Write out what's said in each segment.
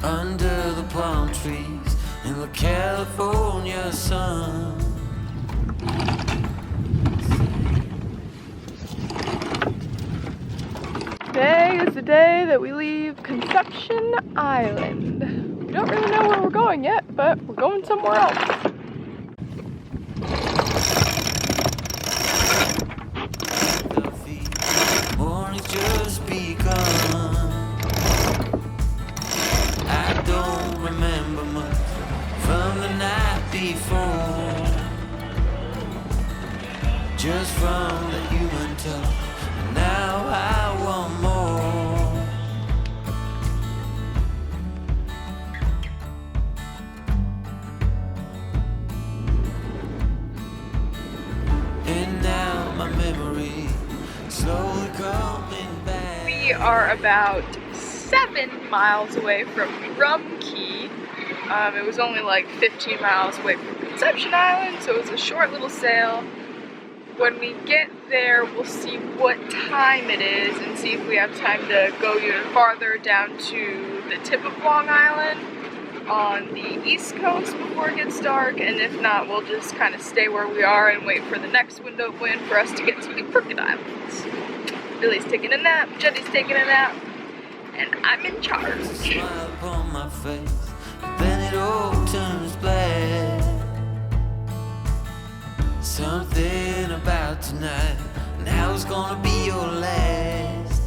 under the palm trees in the California sun. Today is the day that we leave Conception Island. We don't really know where we're going yet, but we're going somewhere else. The morning's just begun. I don't remember much from the night before, just from the human touch. Now I want more. And now my memory slowly coming back. We are about 7 miles away from Rum Cay. It was only like 15 miles away from Conception Island, so it was a short little sail. When we get there, we'll see what time it is and see if we have time to go even farther down to the tip of Long Island on the east coast before it gets dark, and if not, we'll just kind of stay where we are and wait for the next window of wind for us to get to the Crooked Islands. Billy's taking a nap, Jetty's taking a nap, and I'm in charge. Smile upon my face, but then it all turns black. Something about tonight, now it's gonna be your last.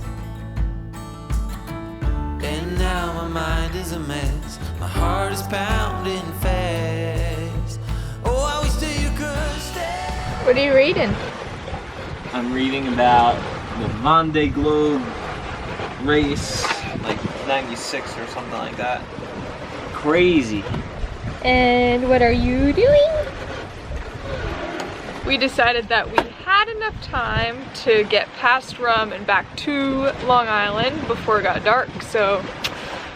And now my mind is a mess, my heart is pounding fast. Oh, I wish that you could stay. What are you reading? I'm reading about the Vendée Globe race, like 96 or something like that. Crazy. And what are you doing? We decided that we had enough time to get past Rum and back to Long Island before it got dark, so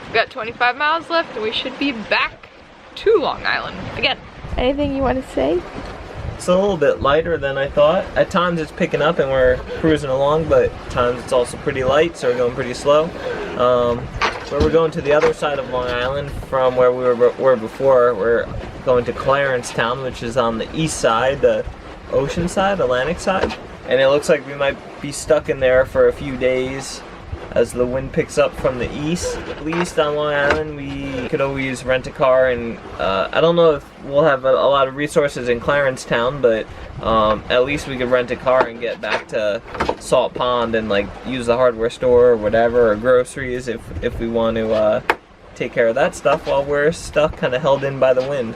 we've got 25 miles left and we should be back to Long Island again. Anything you want to say? It's a little bit lighter than I thought. At times it's picking up and we're cruising along, but at times it's also pretty light, so we're going pretty slow. But we're going to the other side of Long Island from where we were before. We're going to Clarence Town, which is on the east side, the ocean side, Atlantic side. And it looks like we might be stuck in there for a few days as the wind picks up from the east. At least on Long Island, we could always rent a car, and I don't know if we'll have a lot of resources in Clarence Town, but at least we could rent a car and get back to Salt Pond and like use the hardware store or whatever, or groceries if we want to take care of that stuff while we're stuck, kind of held in by the wind.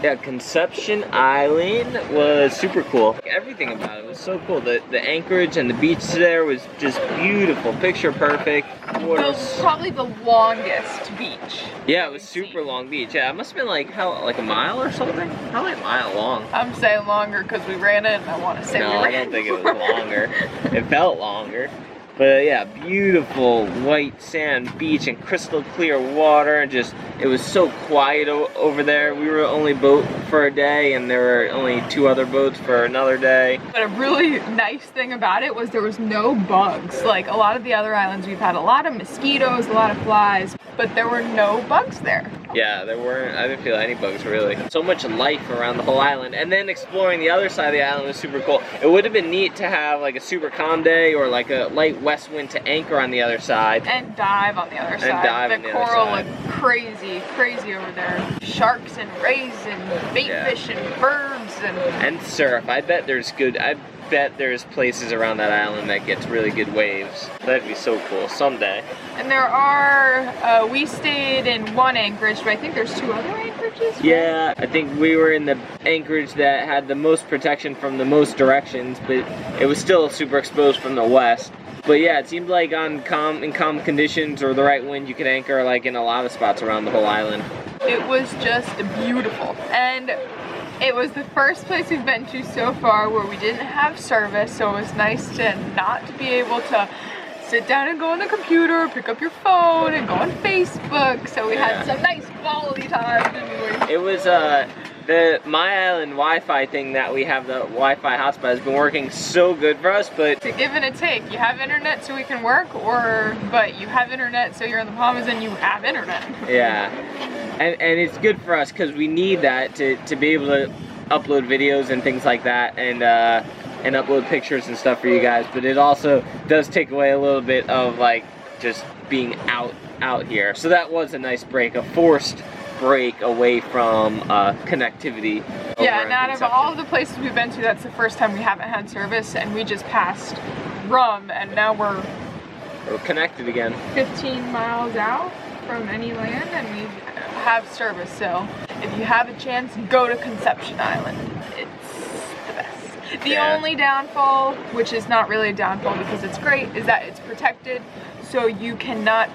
Yeah, Conception Island was super cool. Everything about it was so cool. The anchorage and the beach there was just beautiful, picture perfect. Probably the longest beach. Yeah, it was super long beach. Yeah, it must have been like a mile or something? Probably a mile long. I'm saying longer because we ran it and I want to say No, we ran I don't think it was more. longer. It felt longer. But yeah, beautiful white sand beach and crystal clear water, and just, it was so quiet over there. We were only boat for a day and there were only 2 other boats for another day. But a really nice thing about it was there was no bugs. Like a lot of the other islands, we've had a lot of mosquitoes, a lot of flies, but there were no bugs there. Yeah, there weren't, I didn't feel any bugs really. So much life around the whole island. And then exploring the other side of the island was super cool. It would have been neat to have like a super calm day or like a light west wind to anchor on the other side. And dive on the other side. The coral looked crazy, crazy over there. Sharks and rays and bait fish and birds and surf. I bet there's places around that island that gets really good waves. That'd be so cool someday. And there are, we stayed in one anchorage, but I think there's 2 other anchorages. Right? Yeah, I think we were in the anchorage that had the most protection from the most directions, but it was still super exposed from the west. But yeah, it seemed like in calm conditions or the right wind, you could anchor like in a lot of spots around the whole island. It was just beautiful. And it was the first place we've been to so far where we didn't have service, so it was nice to not be able to sit down and go on the computer, pick up your phone, and go on Facebook. So we had some nice quality time, didn't we? It was the My Island Wi-Fi thing that we have, the Wi-Fi hotspot, has been working so good for us, but it's a give and a take. You have internet so we can work, but you have internet so you're in the Bahamas and you have internet. yeah, and it's good for us because we need that to be able to upload videos and things like that, and upload pictures and stuff for you guys. But it also does take away a little bit of like just being out here. So that was a nice break, a forced break away from connectivity. Yeah, and out of all of the places we've been to, that's the first time we haven't had service, and we just passed Rum, and now we're connected again. 15 miles out from any land, and we have service. So if you have a chance, go to Conception Island. It's the best. The only downfall, which is not really a downfall because it's great, is that it's protected, so you cannot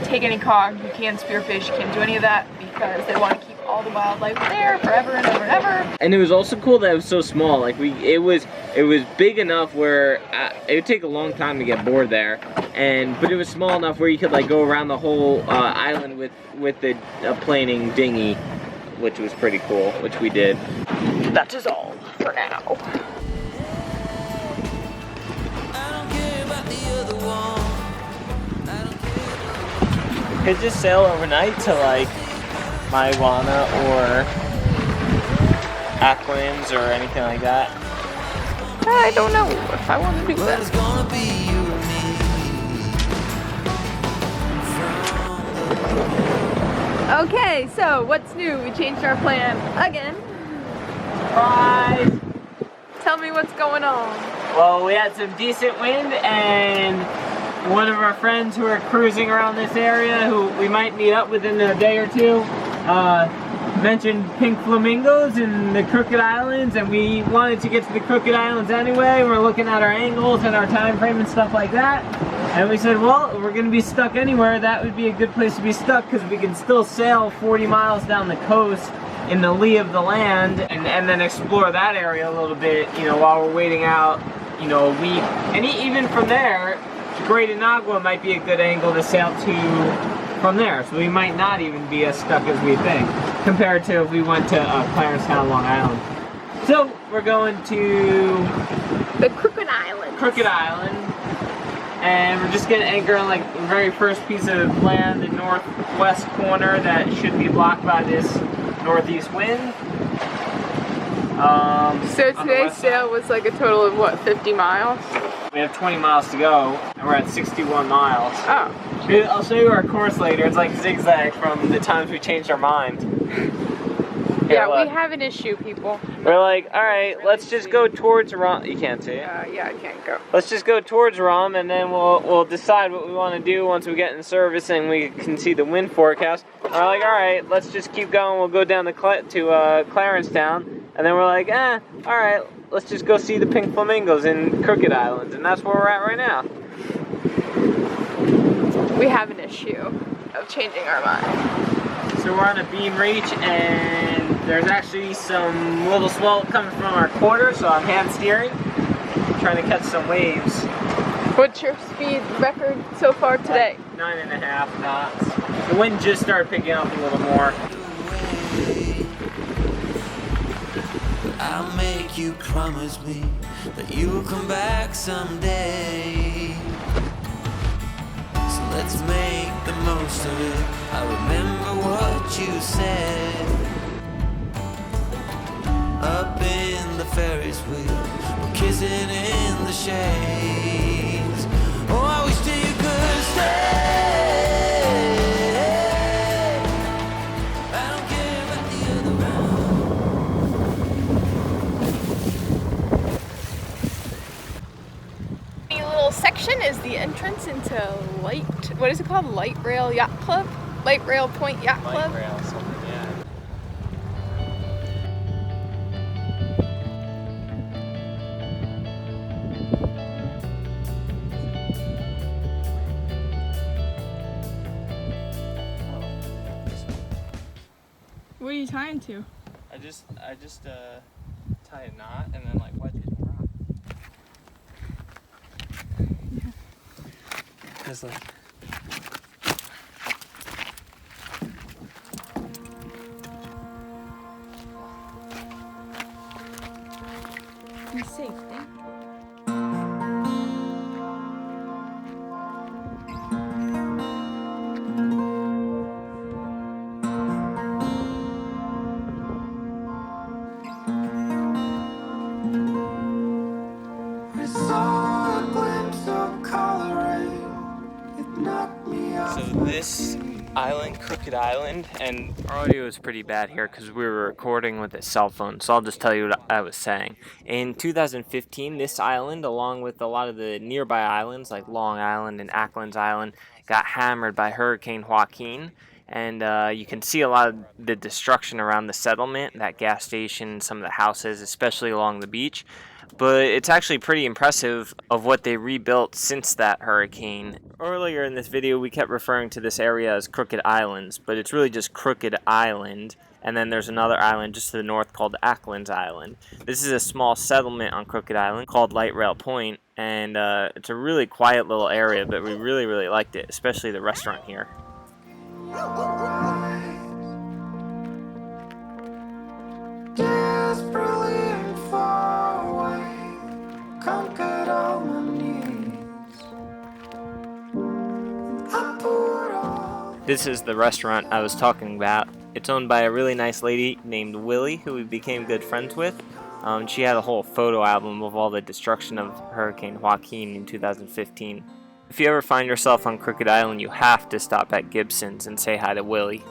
take any cod, you can't spearfish, you can't do any of that because they want to keep all the wildlife there forever and ever and ever. And it was also cool that it was so small. Like it was big enough where it would take a long time to get bored there, but it was small enough where you could like go around the whole island with the planing dinghy, which was pretty cool, which we did. That is all for now. I don't care about the other one. Could just sail overnight to like Marijuana or Acklins or anything like that. I don't know if I want to do But it's that. gonna be you and me. Okay, so what's new? We changed our plan again. Surprise! Tell me what's going on. Well, we had some decent wind, and one of our friends who are cruising around this area, who we might meet up with in a day or two, mentioned pink flamingos in the Crooked Islands, and we wanted to get to the Crooked Islands anyway. We're looking at our angles and our time frame and stuff like that, and we said, well, if we're going to be stuck anywhere, that would be a good place to be stuck, because we can still sail 40 miles down the coast in the lee of the land, and then explore that area a little bit, you know, while we're waiting out, you know, a week. And even from there, Great Inagua might be a good angle to sail to from there, so we might not even be as stuck as we think, compared to if we went to Clarence Town, Long Island. So we're going to The Crooked Islands. Crooked Island, and we're just gonna anchor on like the very first piece of land, the northwest corner that should be blocked by this northeast wind. So today's sail was like a total of what, 50 miles? We have 20 miles to go, and we're at 61 miles. Oh. I'll show you our course later. It's like zigzag from the times we changed our mind. Yeah, we have an issue, people. We're like, all right, let's just go towards Rum. You can't see it. Yeah, I can't go. Let's just go towards Rum, and then we'll decide what we want to do once we get in service and we can see the wind forecast. And we're like, all right, let's just keep going. We'll go down to Clarence Town, and then we're like, all right, let's just go see the pink flamingos in Crooked Islands, and that's where we're at right now. We have an issue of changing our mind. So we're on a beam reach, and there's actually some little swell coming from our quarter, so I'm hand steering, trying to catch some waves. What's your speed record so far today? Like 9.5 knots. The wind just started picking up a little more. I'll make you promise me that you'll come back someday. So let's make the most of it. I remember what you said. Up in the Ferris wheel, we're kissing in the shades. Oh, I wish that you could stay. I don't care about the other one. The little section is the entrance into what is it called? Light Rail Yacht Club? Light Rail Point Yacht Club? Light rail, something, yeah. What are you tying to? I just tie a knot and then like wedge it in the rock. Just like. So this island, Crooked Island, and our audio is pretty bad here because we were recording with a cell phone, so I'll just tell you what I was saying. In 2015, this island, along with a lot of the nearby islands like Long Island and Acklin's Island, got hammered by Hurricane Joaquin, and you can see a lot of the destruction around the settlement, that gas station, some of the houses, especially along the beach. But it's actually pretty impressive of what they rebuilt since that hurricane. Earlier in this video, we kept referring to this area as Crooked Islands, but it's really just Crooked Island, and then there's another island just to the north called Acklin's Island. This is a small settlement on Crooked Island called Light Rail Point, and it's a really quiet little area, but we really, really liked it, especially the restaurant here. This is the restaurant I was talking about. It's owned by a really nice lady named Willie, who we became good friends with. She had a whole photo album of all the destruction of Hurricane Joaquin in 2015. If you ever find yourself on Crooked Island, you have to stop at Gibson's and say hi to Willie.